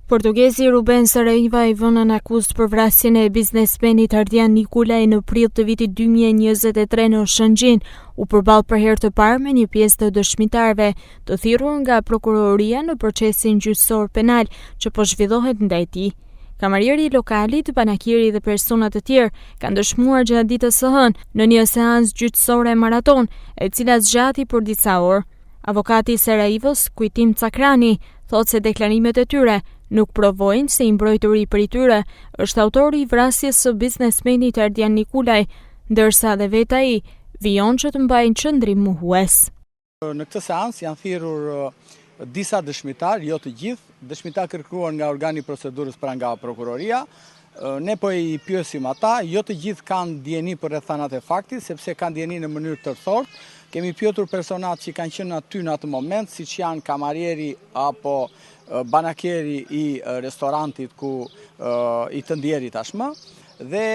Portugezi Ruben Saraiva i vënë në akuzë për vrasjen e biznesmenit Ardian Nikolaj në prill të vitit 2023 në Shëngjin, u përball për herë të parë me një pjesë të dëshmitarëve të thirrur nga prokuroria në procesin gjyqësor penal që po zhvillohet ndaj tij. Kamarieri i lokalit, banakiri dhe persona të tjerë kanë dëshmuar gjatë ditës së hënë në një seancë gjyqësore maraton, e cila zgjati për disa orë. Avokati i Saraivës, Kujtim Cakrani, thotë se deklarimet e tyre nuk provojnë se i mbrojturi për i tyre është autori i vrasjes së biznesmenit Ardian Nikolaj, ndërsa dhe vetë ai vijon që të mbajnë qendrim mohues. Në këtë seancë janë thirrur disa dëshmitar, jo të gjithë, dëshmitar kërkuar nga organi i procedurës pra nga prokuroria. Ne po i pyesim ata, jo të gjithë kanë dieni për rrethanat e faktit, sepse kanë dieni në mënyrë tërthort. Kemi pyetur personat që kanë qenë aty në atë moment, siç janë kamarieri apo banakeri i restorantit ku i të ndjeri tashmë, dhe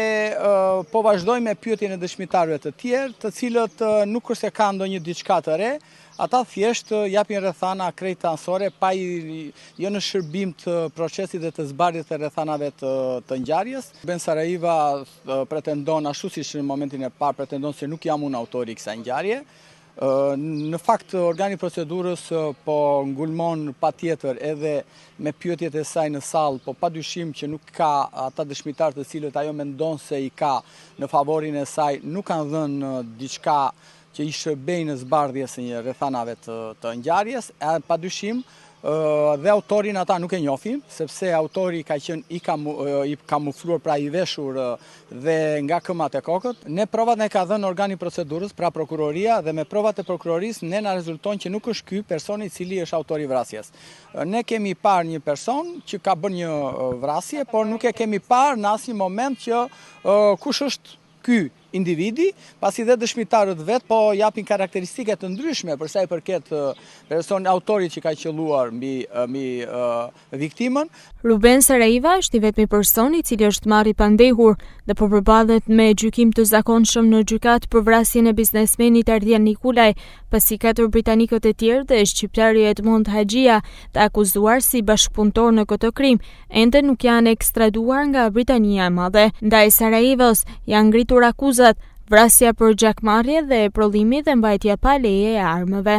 po vazhdojmë me pyetjen e dëshmitarëve të tjerë, të cilët nuk është se kanë ndonjë diçka të re, ata thjesht japin rrethana krejt anësore pa jo në shërbim të procesit dhe të zbardhjes të rrethanave të ngjarjes. Ben Saraiva pretendon, ashtu siç në momentin e parë pretendon se nuk jam unë autori i kësaj ngjarje. Në fakt, organi i procedurës po ngulmon patjetër edhe me pyetjet e saj në sallë, po padyshim që nuk ka ata dëshmitar të cilët ajo mendon se i ka në favorin e saj, nuk kanë dhënë diçka që i shërbejnë në zbardhjes së rrethanave të ngjarjes. Padyshim dhe autorin ata nuk e njohin, sepse autori ka qenë i kamufluar, pra i veshur dhe nga këmat e kokët. Ne provat ne ka dhënë organi i procedurës, pra prokuroria, dhe me provat e prokurorisë ne na rezulton që nuk është ky personi i cili është autori i vrasjes. Ne kemi parë një person që ka bërë një vrasje, por nuk e kemi parë në asnjë moment që kush është ky individi, pasi dhe dëshmitarët vetë po japin karakteristike të ndryshme për sa i përket autorit që ka qelluar mbi viktimën. Ruben Saraiva është i vetmi person i cili është marrë i pandehur dhe po përballet me gjykim të zakonshëm në gjykatë për vrasjen e biznesmenit Ardian Nikolaj, pasi 4 britanikët e tjerë dhe shqiptari Edmond Haxhia, të akuzuar si bashkëpunëtor në këtë krim, ende nuk janë ekstraduar nga Britania e Madhe. Ndaj Saraivës janë ngritur akuzat vrasja për gjakmarrje dhe prodhimi dhe mbajtja pa leje e armëve.